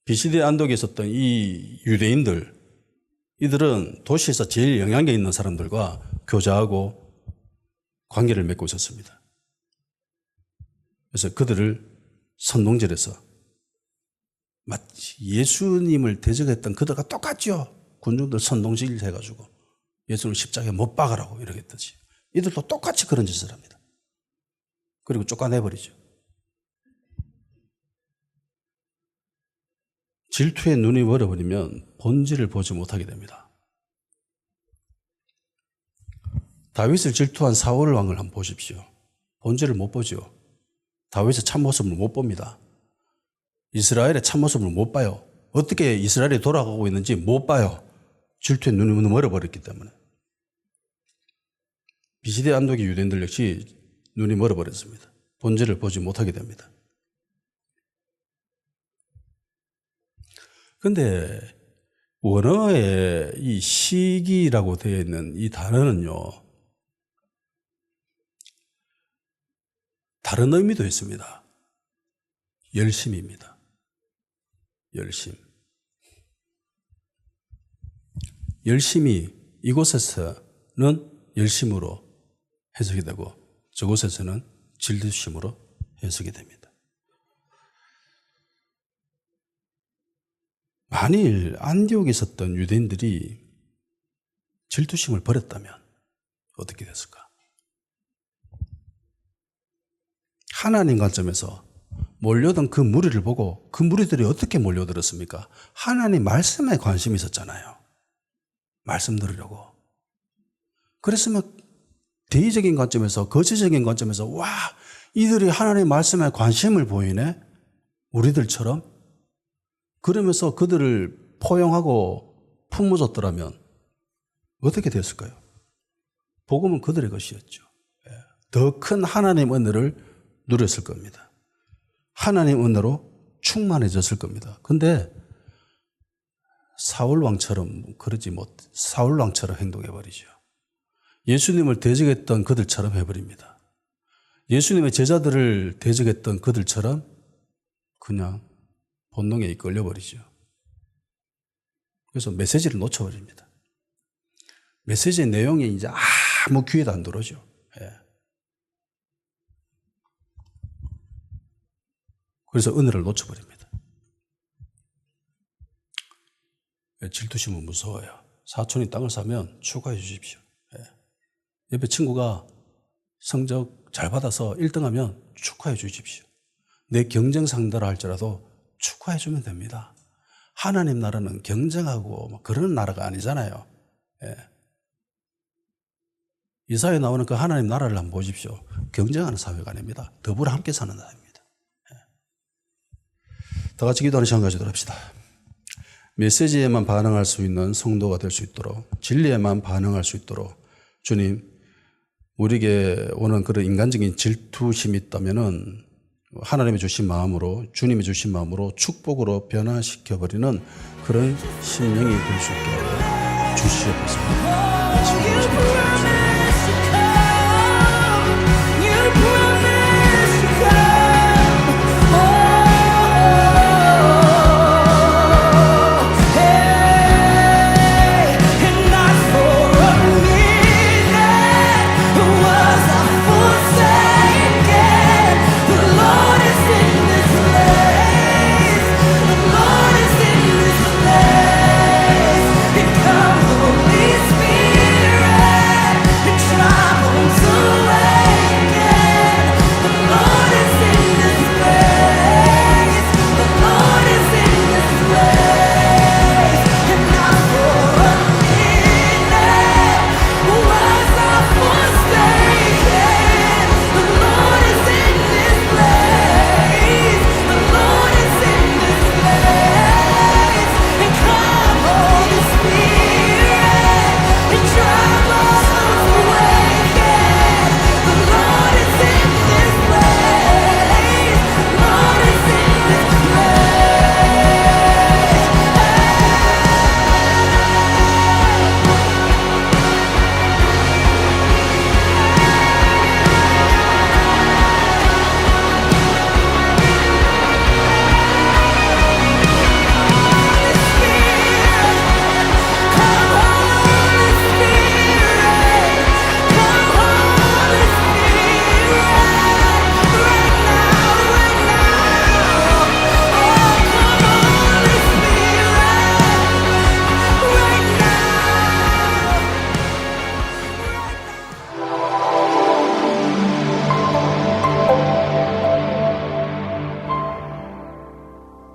비시대 안독에 있었던 이 유대인들, 이들은 도시에서 제일 영향력 있는 사람들과 교제하고 관계를 맺고 있었습니다. 그래서 그들을 선동질해서 마치 예수님을 대적했던 그들과 똑같죠. 군중들 선동질 해가지고 예수님을 십자가에 못 박으라고 이렇게 했듯이 이들도 똑같이 그런 짓을 합니다. 그리고 쫓아내버리죠. 질투에 눈이 멀어버리면 본질을 보지 못하게 됩니다. 다윗을 질투한 사울 왕을 한번 보십시오. 본질을 못 보죠. 다윗의 참모습을 못 봅니다. 이스라엘의 참모습을 못 봐요. 어떻게 이스라엘이 돌아가고 있는지 못 봐요. 질투에 눈이 멀어버렸기 때문에. 비시대 안독의 유대인들 역시 눈이 멀어버렸습니다. 본질을 보지 못하게 됩니다. 그런데 원어의 이 시기라고 되어 있는 이 단어는요, 다른 의미도 있습니다. 열심입니다. 열심. 열심이 이곳에서는 열심으로 해석이 되고 저곳에서는 질투심으로 해석이 됩니다. 만일 안디옥에 있었던 유대인들이 질투심을 버렸다면 어떻게 됐을까? 하나님 관점에서 몰려든 그 무리를 보고 그 무리들이 어떻게 몰려들었습니까? 하나님 말씀에 관심이 있었잖아요. 말씀 들으려고. 그랬으면 대의적인 관점에서, 거시적인 관점에서 와, 이들이 하나님 말씀에 관심을 보이네? 우리들처럼? 그러면서 그들을 포용하고 품어줬더라면 어떻게 됐을까요? 복음은 그들의 것이었죠. 더 큰 하나님 은혜를 누렸을 겁니다. 하나님 은혜로 충만해졌을 겁니다. 근데 사울왕처럼 그러지 사울왕처럼 행동해버리죠. 예수님을 대적했던 그들처럼 해버립니다. 예수님의 제자들을 대적했던 그들처럼 그냥 본능에 이끌려버리죠. 그래서 메시지를 놓쳐버립니다. 메시지의 내용이 이제 아무 귀에도 안 들어오죠. 그래서 은혜를 놓쳐버립니다. 질투심은 무서워요. 사촌이 땅을 사면 축하해 주십시오. 옆에 친구가 성적 잘 받아서 1등하면 축하해 주십시오. 내 경쟁 상대라 할지라도 축하해 주면 됩니다. 하나님 나라는 경쟁하고 그런 나라가 아니잖아요. 이 사회에 나오는 그 하나님 나라를 한번 보십시오. 경쟁하는 사회가 아닙니다. 더불어 함께 사는 나라입니다. 다 같이 기도하는 시간 가지도록 합시다. 메시지에만 반응할 수 있는 성도가 될 수 있도록, 진리에만 반응할 수 있도록 주님, 우리에게 오는 그런 인간적인 질투심이 있다면은 하나님이 주신 마음으로, 주님이 주신 마음으로 축복으로 변화시켜버리는 그런 심령이 될 수 있게 하여 주시옵소서.